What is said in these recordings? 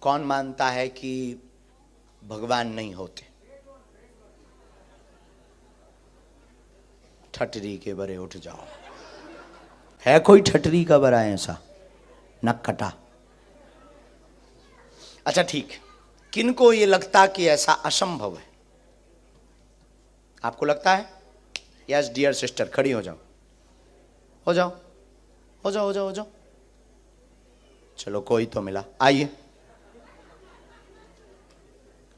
कौन मानता है कि भगवान नहीं होते? ठटरी के बरे उठ जाओ। है कोई ठटरी का बरा ऐसा? नक कटा। अच्छा ठीक, किनको ये लगता कि ऐसा असंभव है? आपको लगता है? यस डियर सिस्टर, खड़ी हो जाओ, हो जाओ, हो जाओ, हो जाओ, हो जाओ। चलो कोई तो मिला। आइए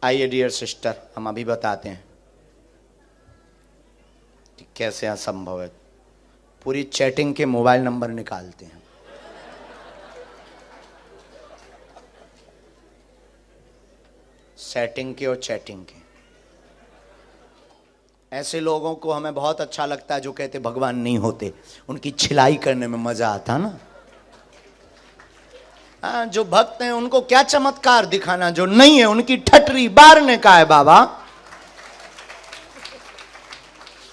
आइए डियर सिस्टर, हम अभी बताते हैं कि कैसे असंभव है। पूरी चैटिंग के मोबाइल नंबर निकालते हैं। सेटिंग के और चैटिंग के। ऐसे लोगों को हमें बहुत अच्छा लगता है जो कहते भगवान नहीं होते। उनकी छिलाई करने में मजा आता ना। जो भक्त हैं उनको क्या चमत्कार दिखाना जो नहीं है। उनकी ठटरी बारने का है बाबा।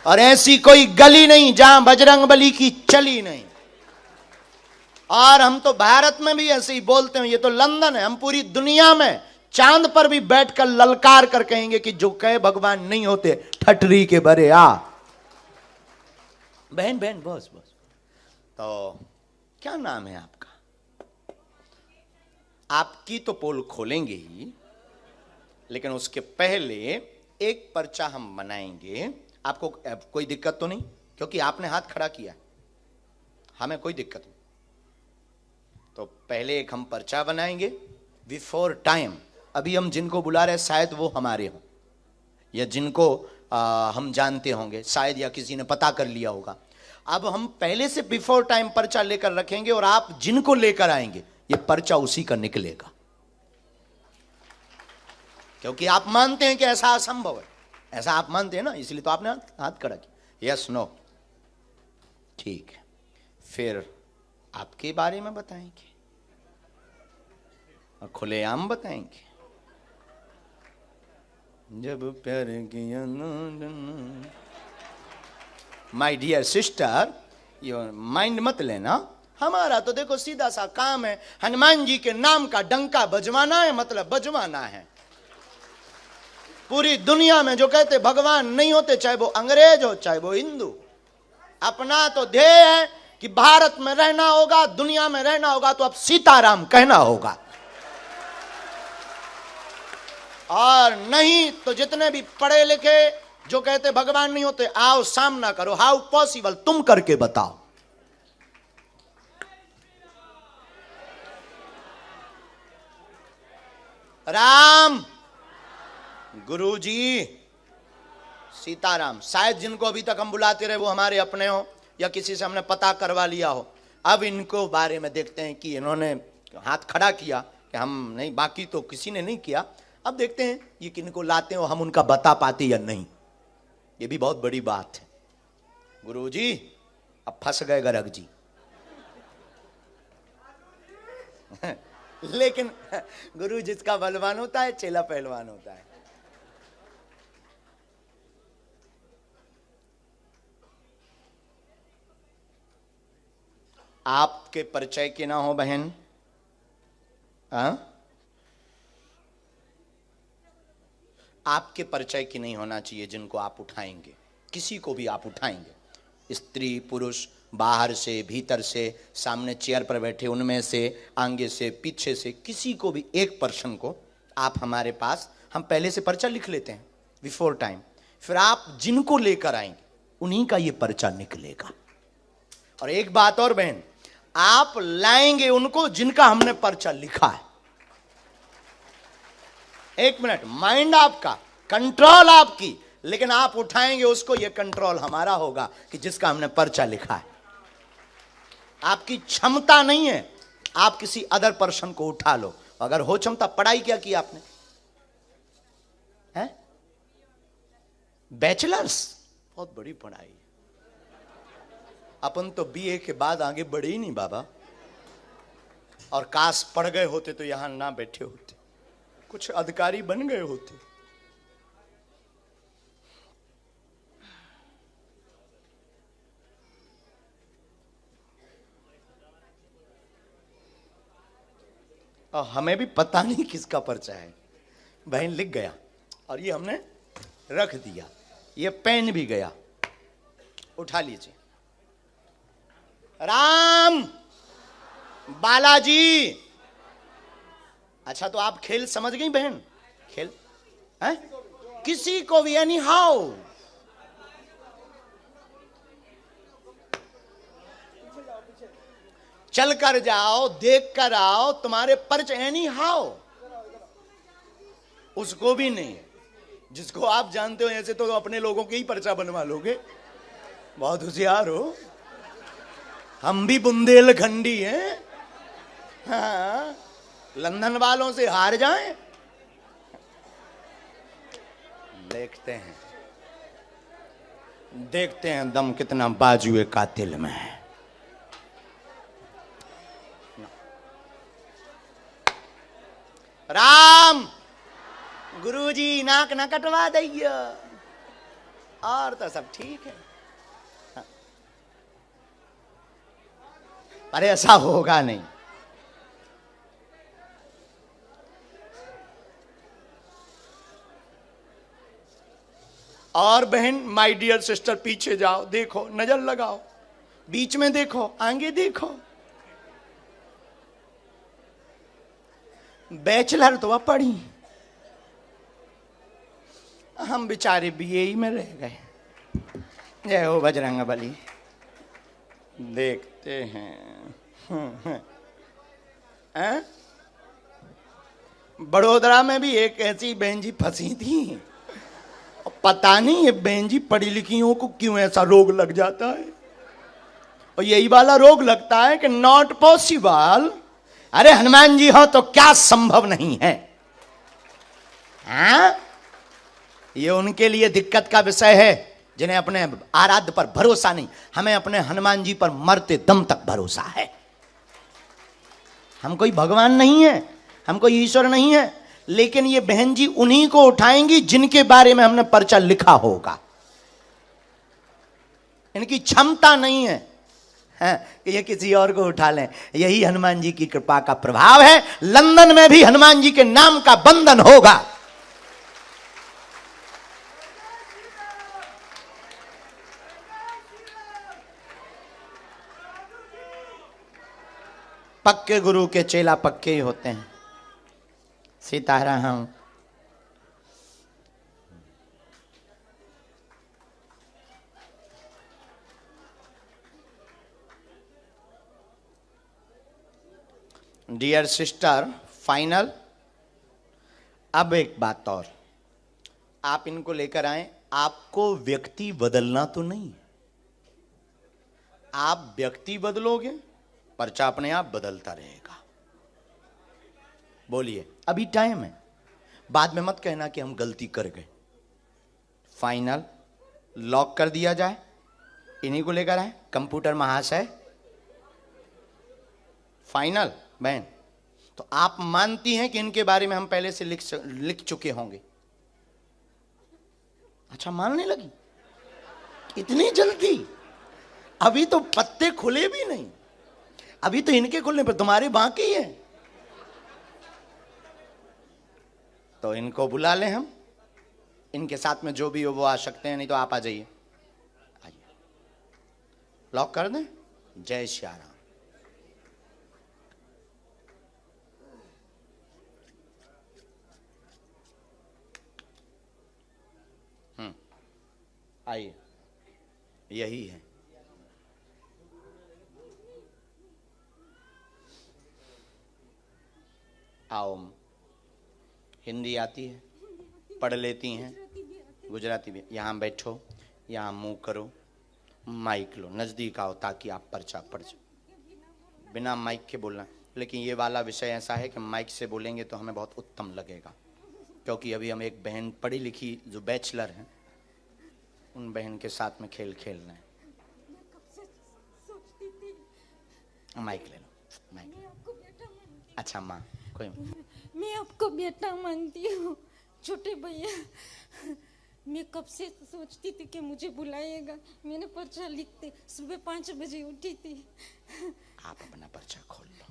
और ऐसी कोई गली नहीं जहां बजरंगबली की चली नहीं। और हम तो भारत में भी ऐसे ही बोलते हैं, ये तो लंदन है। हम पूरी दुनिया में चांद पर भी बैठकर ललकार कर कहेंगे कि जो कहे भगवान नहीं होते ठटरी के बरे आ। बहन बहन बस बस। तो क्या नाम है आपका? आपकी तो पोल खोलेंगे ही, लेकिन उसके पहले एक पर्चा हम बनाएंगे। आपको कोई दिक्कत तो नहीं? क्योंकि आपने हाथ खड़ा किया, हमें कोई दिक्कत नहीं। तो पहले एक हम पर्चा बनाएंगे बिफोर टाइम। अभी हम जिनको बुला रहे हैं शायद वो हमारे हों, या जिनको हम जानते होंगे शायद, या किसी ने पता कर लिया होगा। अब हम पहले से बिफोर टाइम पर्चा लेकर रखेंगे और आप जिनको लेकर आएंगे ये पर्चा उसी का निकलेगा। क्योंकि आप मानते हैं कि ऐसा असंभव है। ऐसा आप मानते हैं ना, इसलिए तो आपने हाथ खड़ा किया। यस नो, ठीक है। फिर आपके बारे में बताएंगे और खुलेआम बताएंगे। जब प्यार किया माय डियर सिस्टर, ये माइंड मत लेना। हमारा तो देखो सीधा सा काम है, हनुमान जी के नाम का डंका बजवाना है, मतलब बजवाना है। पूरी दुनिया में जो कहते भगवान नहीं होते, चाहे वो अंग्रेज हो चाहे वो हिंदू, अपना तो ध्येय है कि भारत में रहना होगा, दुनिया में रहना होगा तो अब सीताराम कहना होगा। और नहीं तो जितने भी पढ़े लिखे जो कहते भगवान नहीं होते, आओ सामना करो। हाउ पॉसिबल, तुम करके बताओ। राम, गुरुजी, सीताराम। शायद जिनको अभी तक हम बुलाते रहे वो हमारे अपने हो, या किसी से हमने पता करवा लिया हो। अब इनको बारे में देखते हैं कि इन्होंने हाथ खड़ा किया कि हम नहीं, बाकी तो किसी ने नहीं किया। अब देखते हैं ये किनको लाते हो, हम उनका बता पाते या नहीं। ये भी बहुत बड़ी बात है। गुरुजी अब फंस गए गर्ग जी। लेकिन गुरु जिसका बलवान होता है चेला पहलवान होता है। आपके परिचय के ना हो बहन, आपके परिचय की नहीं होना चाहिए जिनको आप उठाएंगे। किसी को भी आप उठाएंगे, स्त्री पुरुष, बाहर से भीतर से, सामने चेयर पर बैठे उनमें से, आगे से पीछे से, किसी को भी एक पर्सन को आप हमारे पास, हम पहले से पर्चा लिख लेते हैं बिफोर टाइम। फिर आप जिनको लेकर आएंगे उन्हीं का ये पर्चा निकलेगा। और एक बात और बहन, आप लाएंगे उनको जिनका हमने पर्चा लिखा है। एक मिनट, माइंड आपका, कंट्रोल आपकी, लेकिन आप उठाएंगे उसको, यह कंट्रोल हमारा होगा कि जिसका हमने पर्चा लिखा है। आपकी क्षमता नहीं है आप किसी अदर पर्सन को उठा लो। अगर हो क्षमता, पढ़ाई क्या की आपने? है बैचलर्स, बहुत बड़ी पढ़ाई। अपन तो बीए के बाद आगे बढ़े ही नहीं बाबा। और काश पढ़ गए होते तो यहां ना बैठे होते, कुछ अधिकारी बन गए होते। और हमें भी पता नहीं किसका पर्चा है। बहन लिख गया और ये हमने रख दिया, ये पेन भी गया। उठा लीजिए। राम बालाजी। अच्छा तो आप खेल समझ गई बहन? खेल है किसी को भी एनी हाउ। चल कर जाओ, देख कर आओ, तुम्हारे पर्च एनी हाउ। उसको भी नहीं, जिसको आप जानते हो ऐसे तो अपने लोगों के ही पर्चा बनवा लोगे। बहुत होशियार हो। हम भी बुंदेलखंडी हैं। हाँ, लंदन वालों से हार जाएं। देखते हैं, देखते हैं दम कितना बाजुए कातिल में है। राम गुरुजी नाक ना कटवा दइए, और तो सब ठीक है। अरे ऐसा होगा नहीं। और बहन माय डियर सिस्टर पीछे जाओ, देखो, नजर लगाओ, बीच में देखो, आगे देखो। बैचलर तो अब पढ़ी, हम बेचारे बीए में रह गए। जय हो बजरंग बली। देखते हैं। बड़ोदरा में भी एक ऐसी बहन जी फंसी थी। पता नहीं ये बहन जी पढ़ी लिखियों को क्यों ऐसा रोग लग जाता है, और यही वाला रोग लगता है कि नॉट पॉसिबल। अरे हनुमान जी हो तो क्या संभव नहीं है? हाँ? ये उनके लिए दिक्कत का विषय है जिन्हें अपने आराध्य पर भरोसा नहीं। हमें अपने हनुमान जी पर मरते दम तक भरोसा है। हम कोई भगवान नहीं है, हम कोई ईश्वर नहीं है, लेकिन ये बहन जी उन्हीं को उठाएंगी जिनके बारे में हमने पर्चा लिखा होगा। इनकी क्षमता नहीं है कि ये किसी और को उठा लें। यही हनुमान जी की कृपा का प्रभाव है। लंदन में भी हनुमान जी के नाम का बंधन होगा। पक्के गुरु के चेला पक्के ही होते हैं। सीताराम। Dear sister, final. अब एक बात और, आप इनको लेकर आए, आपको व्यक्ति बदलना तो नहीं। आप व्यक्ति बदलोगे, पर्चा अपने आप बदलता रहेगा। बोलिए, अभी टाइम है, बाद में मत कहना कि हम गलती कर गए। फाइनल लॉक कर दिया जाए। इन्हीं को लेकर आए कंप्यूटर महाशय। फाइनल बहन, तो आप मानती हैं कि इनके बारे में हम पहले से लिख चुके होंगे? अच्छा, मानने लगी इतनी जल्दी? अभी तो पत्ते खुले भी नहीं, अभी तो इनके खुलने पर तुम्हारे बाकी है। तो इनको बुला लें हम, इनके साथ में जो भी हो वो आ सकते हैं, नहीं तो आप आ जाइए। आइए, लॉक कर दें। जय श्री राम। आइए, यही है। आओ, हिंदी आती है, पढ़ लेती हैं, गुजराती भी। यहाँ बैठो, यहाँ मुंह करो, माइक लो, नज़दीक आओ ताकि आप पर्चा पढ़ जाओ। बिना माइक के बोलना, लेकिन ये वाला विषय ऐसा है कि माइक से बोलेंगे तो हमें बहुत उत्तम लगेगा, क्योंकि अभी हम एक बहन पढ़ी लिखी जो बैचलर हैं, उन बहन के साथ में खेल खेलना है। माइक ले लो, माइक। अच्छा माँ, कोई मैं आपको बेटा मानती हूँ छोटे भैया। मैं कब से सोचती थी कि मुझे बुलाएगा। मैंने पर्चा लिखते सुबह 5 बजे उठी थी। आप अपना पर्चा खोल लो।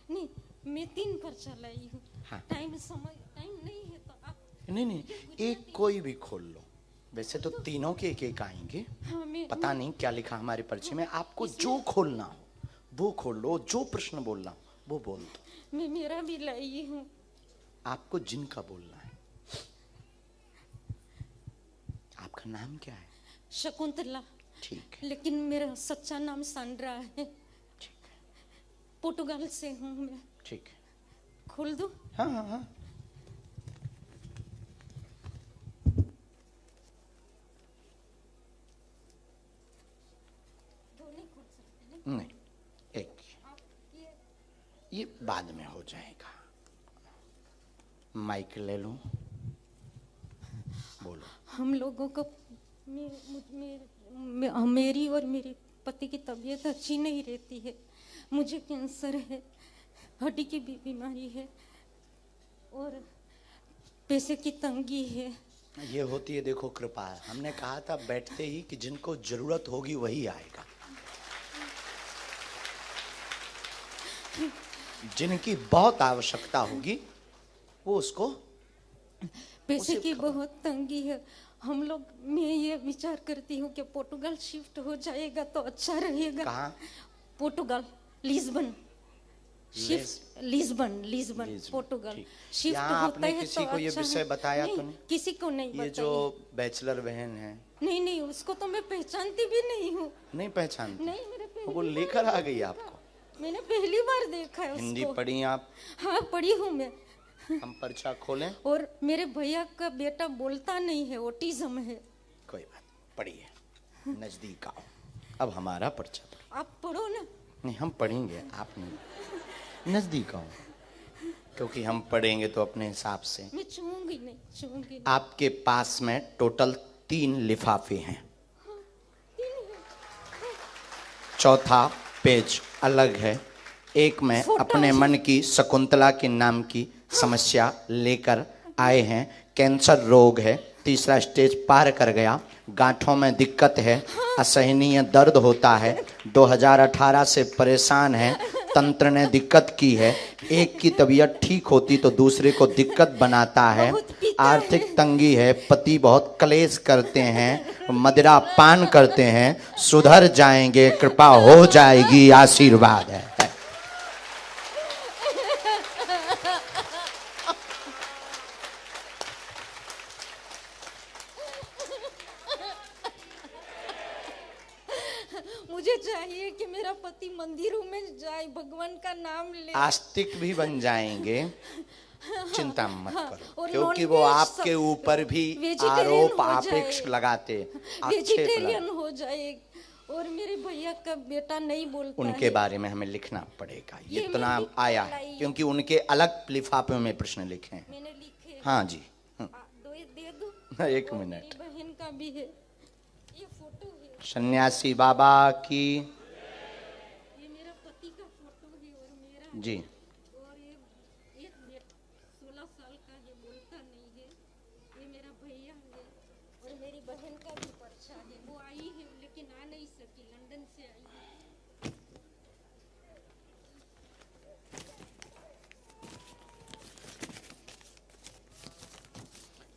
नहीं, मैं 3 पर्चा लाई हूँ। हाँ। टाइम नहीं है तो आप नहीं, एक कोई भी खोल लो। वैसे तो तीनों के एक आएंगे। हाँ, पता नहीं क्या लिखा हमारे पर्चे में। आपको जो खोलना हो वो खोल लो, जो प्रश्न बोलना हो वो बोल दो। मैं मेरा भी लाई हूँ। आपको जिनका बोलना है। आपका नाम क्या है? शकुंतला। ठीक है, लेकिन मेरा सच्चा नाम सांड्रा है। ठीक है, पोर्टुगाल से हूँ मैं। ठीक है। खोल दो। हाँ हाँ हाँ। नहीं, एक ये बाद में हो जाएगा। माइक ले लो, बोलो। हम लोगों को मेरी और मेरे पति की तबीयत अच्छी नहीं रहती है। मुझे कैंसर है, हड्डी की भी बीमारी है और पैसे की तंगी है। ये होती है, देखो कृपा है। हमने कहा था बैठते ही कि जिनको जरूरत होगी वही आएगा। जिनकी बहुत आवश्यकता होगी वो उसको पैसे की बहुत तंगी है। हम लोग, मैं ये विचार करती हूँ कि पोर्टुगाल शिफ्ट हो जाएगा तो अच्छा रहेगा। कहाँ? पोर्टुगाल, लिस्बन। शिफ्ट लिस्बन पोर्टुगाल शिफ्ट यहाँ होता आपने है किसी तो को ये अच्छा विषय है। बताया नहीं, तो नहीं? किसी को नहीं ये बताया। जो बैचलर बहन है, नहीं, उसको तो मैं पहचानती भी नहीं हूँ। नहीं पहचानती? नहीं, मेरे पहली वो बार लेकर आ गई आपको? मैंने पहली बार देखा है हिंदी उसको। पढ़ी आप? हाँ, पढ़ी हूँ मैं। हम पर्चा खोलें? और मेरे भैया का बेटा बोलता नहीं है, ऑटिज्म है। कोई बात, पढ़िए, नजदीक आओ। अब हमारा पर्चा पढ़ो। आप पढ़ो ना। नहीं, हम पढ़ेंगे, आप नहीं। नजदीक आओ, क्योंकि हम पढ़ेंगे तो अपने हिसाब से। मैं छूंगी नहीं। आपके पास में टोटल 3 लिफाफे हैं। चौथा पेज अलग है। एक में अपने मन की शकुंतला के नाम की समस्या लेकर आए हैं। कैंसर रोग है, 3रा स्टेज पार कर गया। गांठों में दिक्कत है, असहनीय दर्द होता है, 2018 से परेशान है, तंत्र ने दिक्कत की है। एक की तबीयत ठीक होती तो दूसरे को दिक्कत बनाता है। आर्थिक तंगी है, पति बहुत क्लेश करते हैं, मदिरा पान करते हैं। सुधर जाएंगे, कृपा हो जाएगी, आशीर्वाद है। मुझे चाहिए कि मेरा पति मंदिरों में जाए, भगवान का नाम ले। आस्तिक भी बन जाएंगे, चिंता मत करो, और क्योंकि वो आपके ऊपर भी आरोप आपेक्ष लगाते, वेजिटेरियन हो जाए। और मेरे भैया का बेटा नहीं बोलता उनके है। बारे में हमें लिखना पड़ेगा। ये इतना मैंने आया है क्योंकि उनके अलग लिफाफे में प्रश्न लिखे हैं। मैंने लिखे। हाँ जी। दे दो। एक और मिनट। मेरी बहन का भी है, ये फोटो है। सन्यासी बाबा की। ये मेरा पति का फोटो है और मेरा जी। और ये एक 16 साल का है, बोलता नहीं है। ये मेरा भैया है और मेरी बहन का भी पर्चा है। वो आई है लेकिन आ नहीं सकी, लंदन से आई है।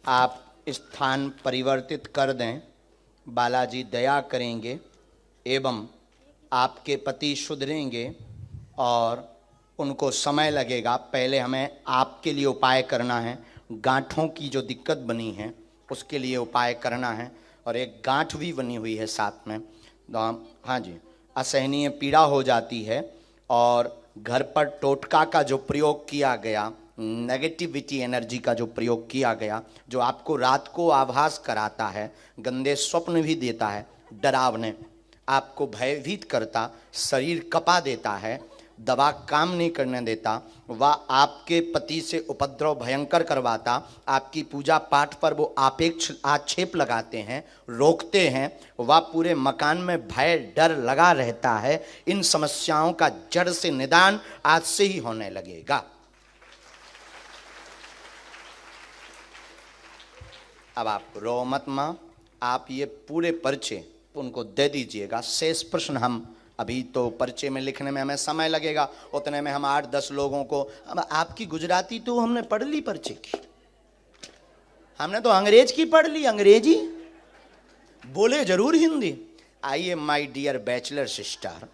आप स्थान परिवर्तित कर दें, बालाजी दया करेंगे एवं आपके पति सुधरेंगे और उनको समय लगेगा। पहले हमें आपके लिए उपाय करना है। गांठों की जो दिक्कत बनी है उसके लिए उपाय करना है और एक गांठ भी बनी हुई है साथ में। हाँ जी, असहनीय पीड़ा हो जाती है और घर पर टोटका का जो प्रयोग किया गया, नेगेटिविटी एनर्जी का जो प्रयोग किया गया, जो आपको रात को आभास कराता है, गंदे स्वप्न भी देता है, डरावने, आपको भयभीत करता, शरीर कपा देता है, दवा काम नहीं करने देता, वह आपके पति से उपद्रव भयंकर करवाता, आपकी पूजा पाठ पर वो आपेक्ष आक्षेप लगाते हैं, रोकते हैं, वह पूरे मकान में भय डर लगा रहता है। इन समस्याओं का जड़ से निदान आज से ही होने लगेगा। अब आप रो मत मां, आप ये पूरे पर्चे उनको दे दीजिएगा। शेष प्रश्न हम अभी तो पर्चे में लिखने में हमें समय लगेगा, उतने में हम 8-10 लोगों को। अब आपकी गुजराती तो हमने पढ़ ली पर्चे की, हमने तो अंग्रेज की पढ़ ली, अंग्रेजी बोले जरूर हिंदी। आइए माय डियर बैचलर सिस्टर,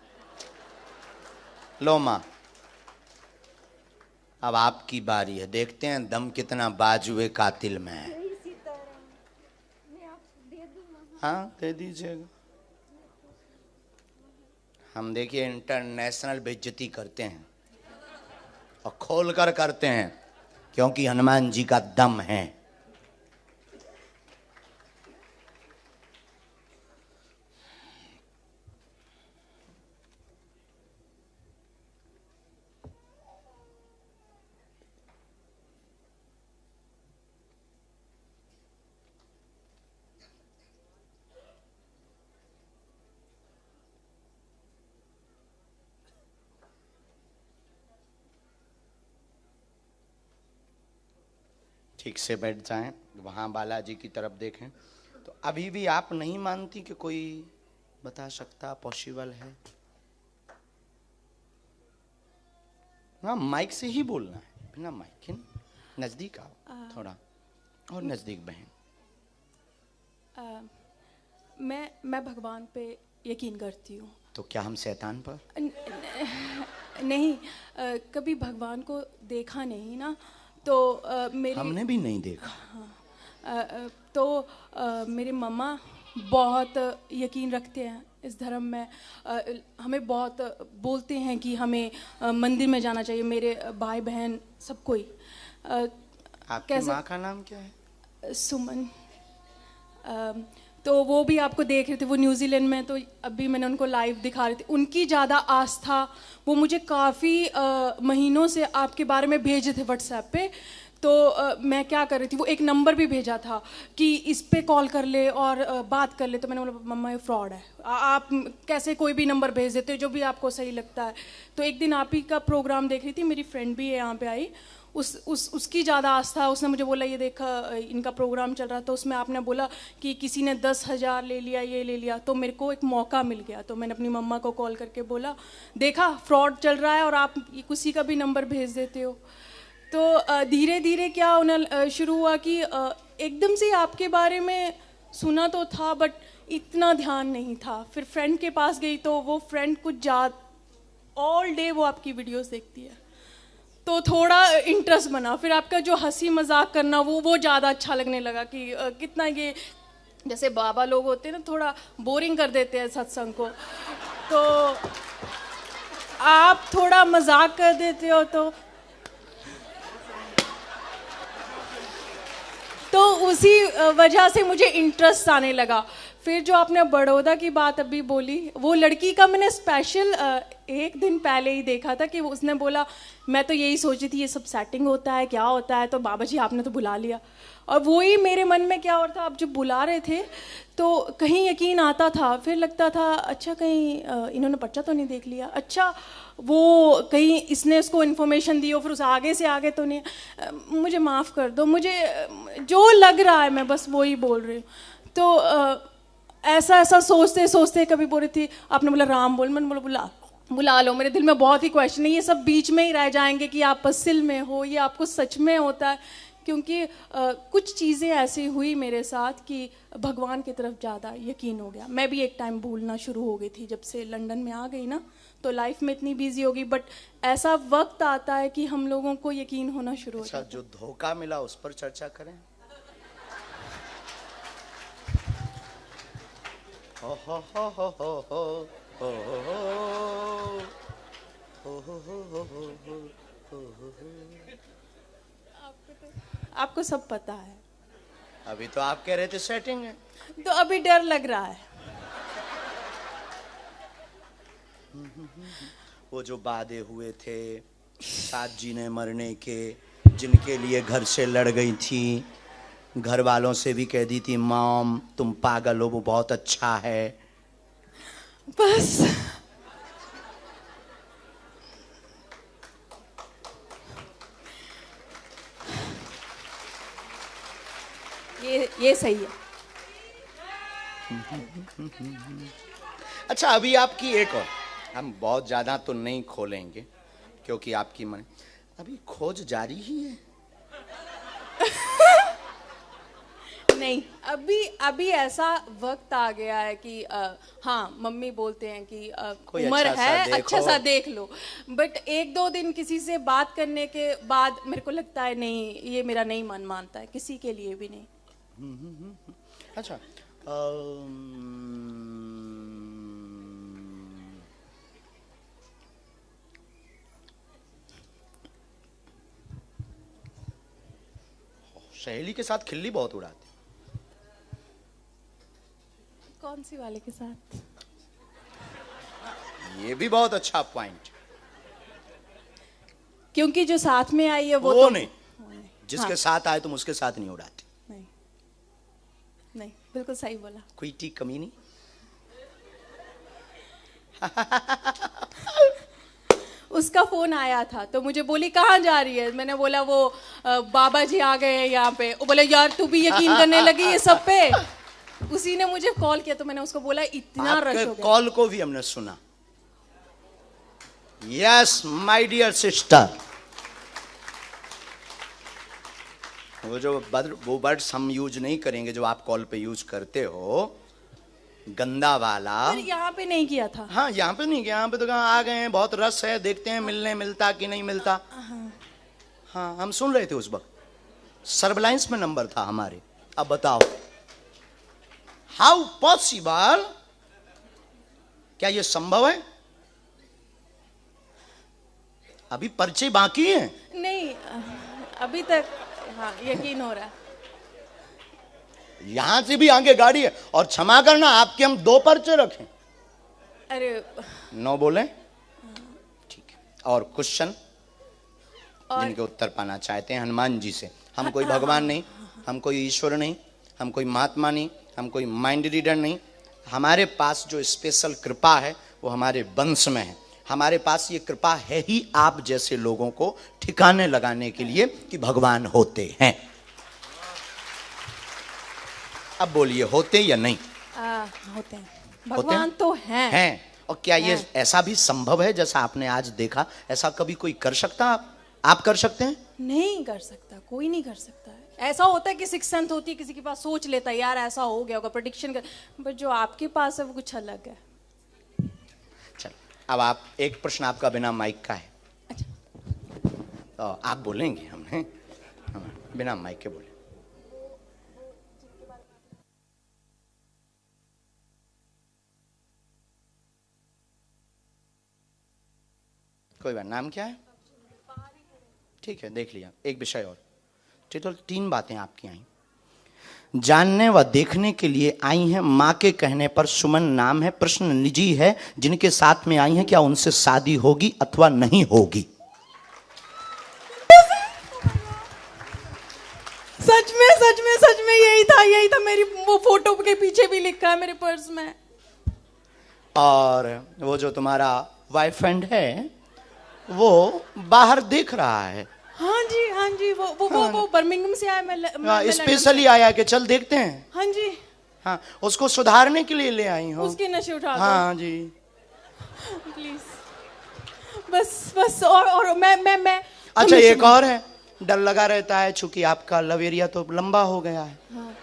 लो मां अब आपकी बारी है, देखते हैं दम कितना बाजुए कातिल में है। हाँ दे दीजिएगा। हम देखिए इंटरनेशनल बेइज्जती करते हैं और खोल कर करते हैं, क्योंकि हनुमान जी का दम है। ठीक से बैठ जाएं, वहां बालाजी की तरफ देखें। तो अभी भी आप नहीं मानती कि कोई बता सकता पॉसिबल है? हाँ माइक से ही बोलना है, बिना माइक के। नजदीक आओ थोड़ा और नजदीक बहन। मैं भगवान पे यकीन करती हूँ। तो क्या हम शैतान पर? नहीं, कभी भगवान को देखा नहीं ना, तो मेरी हमने भी नहीं देखा। तो मेरे मम्मा बहुत यकीन रखते हैं इस धर्म में। हमें बहुत बोलते हैं कि हमें मंदिर में जाना चाहिए, मेरे भाई बहन सब कोई। आपकी माँ का नाम क्या है? सुमन। तो वो भी आपको देख रहे थे, वो न्यूजीलैंड में, तो अभी मैंने उनको लाइव दिखा रही थी। उनकी ज़्यादा आस्था, वो मुझे काफ़ी महीनों से आपके बारे में भेजे थे व्हाट्सएप पे। तो मैं क्या कर रही थी, वो एक नंबर भी भेजा था कि इस पे कॉल कर ले और बात कर ले। तो मैंने बोला मम्मा ये फ्रॉड है, आप कैसे कोई भी नंबर भेज देते हो जो भी आपको सही लगता है। तो एक दिन आप ही का प्रोग्राम देख रही थी, मेरी फ्रेंड भी है यहाँ पे आई, उसकी ज़्यादा आस्था। उसने मुझे बोला ये देखा इनका प्रोग्राम चल रहा था, उसमें आपने बोला कि किसी ने 10,000 ले लिया, ये ले लिया। तो मेरे को एक मौका मिल गया, तो मैंने अपनी मम्मा को कॉल करके बोला देखा फ्रॉड चल रहा है और आप किसी का भी नंबर भेज देते हो। तो धीरे धीरे क्या होना शुरू हुआ कि एकदम से आपके बारे में सुना तो था बट इतना ध्यान नहीं था। फिर फ्रेंड के पास गई तो वो फ्रेंड कुछ ऑल डे वो आपकी वीडियोस देखती है, तो थोड़ा इंटरेस्ट बना। फिर आपका जो हंसी मजाक करना वो ज़्यादा अच्छा लगने लगा कि कितना ये जैसे बाबा लोग होते हैं ना, थोड़ा बोरिंग कर देते हैं सत्संग को, तो आप थोड़ा मजाक कर देते हो। तो उसी वजह से मुझे इंटरेस्ट आने लगा। फिर जो आपने बड़ौदा की बात अभी बोली, वो लड़की का मैंने स्पेशल एक दिन पहले ही देखा था कि उसने बोला मैं तो यही सोची थी ये सब सेटिंग होता है क्या होता है, तो बाबा जी आपने तो बुला लिया। और वही मेरे मन में क्या और था, आप जब बुला रहे थे तो कहीं यकीन आता था, फिर लगता था अच्छा कहीं इन्होंने पर्चा तो नहीं देख लिया, अच्छा वो कहीं इसने उसको इन्फॉर्मेशन दी हो, फिर उस आगे से आगे तो नहीं। मुझे माफ़ कर दो, मुझे जो लग रहा है मैं बस वही बोल रही हूँ। तो ऐसा सोचते सोचते कभी बोल रही थी, आपने बोला राम बोल, मैंने बोला बुला लो। मेरे दिल में बहुत ही क्वेश्चन है, ये सब बीच में ही रह जाएंगे कि आप असल में हो, ये आपको सच में होता है। क्योंकि कुछ चीज़ें ऐसी हुई मेरे साथ कि भगवान की तरफ ज़्यादा यकीन हो गया। मैं भी एक टाइम भूलना शुरू हो गई थी, जब से लंदन में आ गई ना तो लाइफ में इतनी बिजी हो गई। बट ऐसा वक्त आता है कि हम लोगों को यकीन होना शुरू हो जाता है। जो धोखा मिला उस पर चर्चा करें। हो हो हो हो हो हो हो हो हो हो। आपको सब पता है। अभी तो आप कह रहे थे सेटिंग है, तो अभी डर लग रहा है। वो जो वादे हुए थे साथ जीने मरने के, जिनके लिए घर से लड़ गई थी, घर वालों से भी कह दी थी मॉम तुम पागल हो, वो बहुत अच्छा है। बस ये सही है। अच्छा अभी आपकी एक और हम बहुत ज्यादा तो नहीं खोलेंगे क्योंकि आपकी मन अभी खोज जारी ही है। नहीं, अभी ऐसा वक्त आ गया है कि हाँ, मम्मी बोलते हैं कि कोई उम्र अच्छा सा है, देखो। अच्छा सा देख लो। बट एक दो दिन किसी से बात करने के बाद मेरे को लगता है नहीं, ये मेरा नहीं मन मानता है, किसी के लिए भी नहीं। अच्छा सहेली के साथ खिल्ली बहुत उड़ाते। कौन सी वाले के साथ? ये भी बहुत अच्छा पॉइंट। क्योंकि जो साथ में आई है वो वो तो नहीं, जिसके साथ आए तुम उसके साथ नहीं उड़ाते। नहीं, नहीं, बिल्कुल सही बोला। कोई टी कमी नहीं। उसका फोन आया था तो मुझे बोली कहाँ जा रही है। मैंने बोला वो बाबा जी आ गए हैं यहाँ पे। वो बोले यार तू भी यकीन करने लगी ये सब पे। उसी ने मुझे कॉल किया तो मैंने उसको बोला इतना रश हो गया। कॉल को भी हमने सुना। यस माय डियर सिस्टर, वो वर्ड्स हम यूज नहीं करेंगे जो आप कॉल पे यूज करते हो, गंदा वाला। पर यहाँ पे नहीं किया था। हाँ यहाँ पे नहीं, यहाँ पे तो कहाँ आ गए हैं, बहुत रस है, देखते हैं मिलने मिलता कि नहीं मिलता। हाँ हम सुन रहे थे उस वक्त, सर्वलाइंस में नंबर था हमारे। अब बताओ हाउ पॉसिबल, क्या ये संभव है? अभी पर्चे बाकी हैं। नहीं, अभी तक हाँ यकीन हो रहा है। यहां से भी आगे गाड़ी है। और क्षमा करना आपके हम 2 पर्चे रखें। अरे 9 बोले ठीक है। और क्वेश्चन और जिनके उत्तर पाना चाहते हैं हनुमान जी से। हम कोई भगवान नहीं, हम कोई ईश्वर नहीं, हम कोई महात्मा नहीं, हम कोई माइंड रीडर नहीं। हमारे पास जो स्पेशल कृपा है वो हमारे वंश में है। हमारे पास ये कृपा है ही आप जैसे लोगों को ठिकाने लगाने के लिए कि भगवान होते हैं। अब बोलिए होते या नहीं? होते हैं, भगवान तो हैं। और क्या ये ऐसा भी संभव है जैसा आपने आज देखा? ऐसा कभी कोई कर सकता? आप कर सकते हैं? नहीं कर सकता, कोई नहीं कर सकता है। ऐसा होता है कि सिक्स सेंथ होती है, किसी के पास सोच लेता है यार ऐसा हो गया होगा, प्रेडिक्शन कर। बट जो आपके पास है वो कुछ अलग है। चलो अब आप, एक प्रश्न आपका बिना माइक का है। अच्छा, तो आप बोलेंगे, हमने बिना माइक के बोले। कोई बात, नाम क्या है? ठीक है, देख लिया। एक विषय और, टोटल 3 बातें आपकी आई। जानने व देखने के लिए आई हैं, माँ के कहने पर। सुमन नाम है, प्रश्न निजी है। जिनके साथ में आई हैं क्या उनसे शादी होगी अथवा नहीं होगी? सच में सच में सच में यही था। मेरी वो फोटो के पीछे भी लिखा है मेरे पर्स में। और वो जो तुम्हारा बॉयफ्रेंड है वो बाहर देख रहा है। हाँ जी, वो बर्मिंघम से आया। मैं स्पेशली आया कि चल देखते हैं। हाँ जी, हाँ, उसको सुधारने के लिए ले आई हो। उसके नशे उठा दो। हाँ जी, प्लीज, बस और मैं अच्छा एक और है, डर लगा रहता है चूंकि आपका लव एरिया तो लंबा हो गया है। हाँ।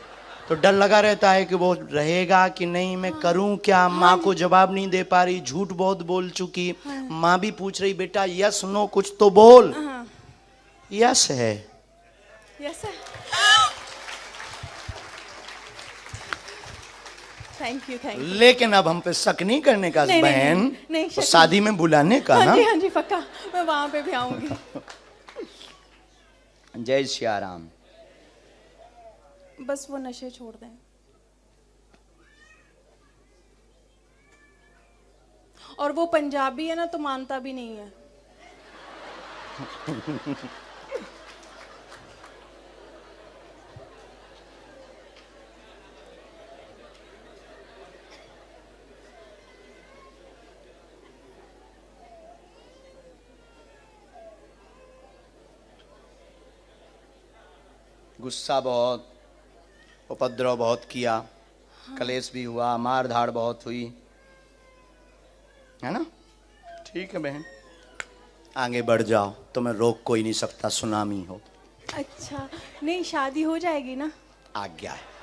तो डर लगा रहता है कि वो रहेगा कि नहीं, मैं करूं क्या? माँ को जवाब नहीं दे पा रही, झूठ बहुत बोल चुकी। माँ भी पूछ रही बेटा यस नो कुछ तो बोल। यस है। यस है। Thank you. लेकिन अब हम पे शक नहीं करने का बहन, नहीं, तो शादी में बुलाने का ना। हाँ जी पक्का, मैं वहां पे भी आऊंगी। जय श्री राम। बस वो नशे छोड़ दें। और वो पंजाबी है ना तो मानता भी नहीं है। गुस्सा बहुत, उपद्रव बहुत किया। हाँ। कलेश भी हुआ, मार धाड़ बहुत हुई, है ना? ठीक है बहन, आगे बढ़ जाओ, तुम्हें रोक कोई नहीं सकता, सुनामी हो। अच्छा, नहीं शादी हो जाएगी ना? आज्ञा है।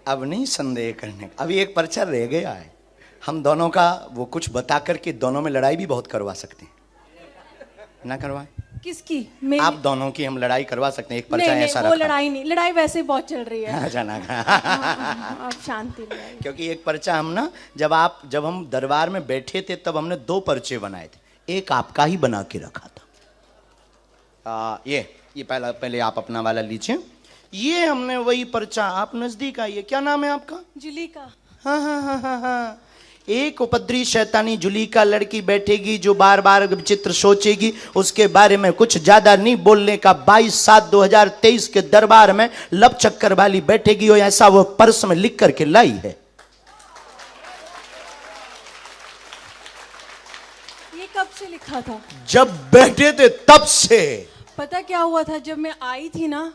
अब नहीं संदेह करने का, अभी एक पर्चा रह गया है। हम दोनों का वो कुछ बता करके दोनों में लड़ाई भी बहुत करवा सकते हैं, ना करवाए? किसकी? आप दोनों की हम लड़ाई करवा सकते हैं, एक पर्चा नहीं, ऐसा वो रखा। लड़ाई नहीं, लड़ाई वैसे ही बहुत चल रही है। जाना आप शांति लगाइए। क्योंकि एक पर्चा हम ना, जब हम दरबार में बैठे थे तब हमने 2 पर्चे बनाए थे, एक आपका ही बना के रखा था। ये पहले आप अपना वाला लीजिए। ये हमने वही पर्चा, आप नजदीक आइए, क्या नाम है आपका? जुलीका। हाँ। एक उपद्री शैतानी जुलीका लड़की बैठेगी जो बार बार विचित्र सोचेगी, उसके बारे में कुछ ज्यादा नहीं बोलने का। 22/7/2023 के दरबार में लब चक्कर वाली बैठेगी, और ऐसा वो पर्स में लिख करके लाई है। ये कब से लिखा था? जब बैठे थे तब से। पता क्या हुआ था, जब मैं आई थी ना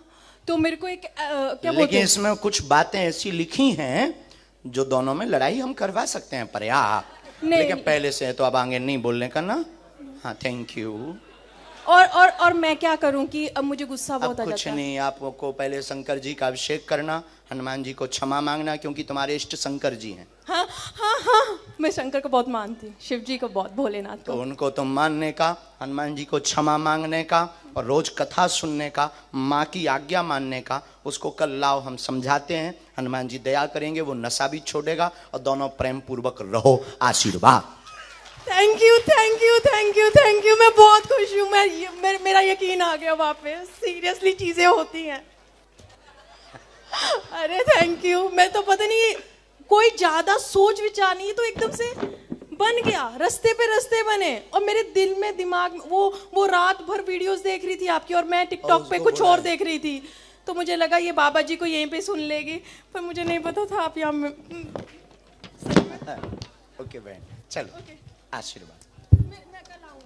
तो मेरे को एक क्या बोलते लेकिन हैं? इसमें कुछ बातें ऐसी लिखी हैं जो दोनों में लड़ाई हम करवा सकते हैं पर्याप्त। नहीं। लेकिन पहले से है तो अब आगे नहीं बोलने का ना। हाँ, थैंक यू। और मैं क्या करूं कि अब मुझे गुस्सा बहुत अब आ कुछ जाता है। नहीं, आपको पहले शंकर जी का अभिषेक करना, हनुमान जी को क्षमा मांगना, क्योंकि तुम्हारे इष्ट शंकर जी हैं। हाँ, मैं शंकर को बहुत मानती, शिव जी को बहुत, भोलेनाथ तो को। उनको तुम मानने का, हनुमान जी को क्षमा मांगने का, और रोज कथा सुनने का, माँ की आज्ञा मानने का। उसको कल लाओ, हम समझाते हैं, हनुमान जी दया करेंगे, वो नशा भी छोड़ेगा, और दोनों प्रेम पूर्वक रहो। आशीर्वाद। Thank you. मैं बहुत खुश हूँ। मेरा यकीन आ गया वापस। सीरियसली चीजें होती हैं। अरे थैंक यू। मैं तो पता नहीं, कोई ज्यादा सोच विचार नहीं, तो एकदम से बन गया। रास्ते बने, और मेरे दिल में, दिमाग में वो रात भर वीडियोस देख रही थी आपकी, और मैं टिकटॉक पे कुछ और देख रही थी। तो मुझे लगा ये बाबा जी को यहीं पे सुन लेगी, पर मुझे नहीं पता था आप यहाँ में। ओके बहन, चलो। ओके। आशीर्वाद। मैं कल आऊँ।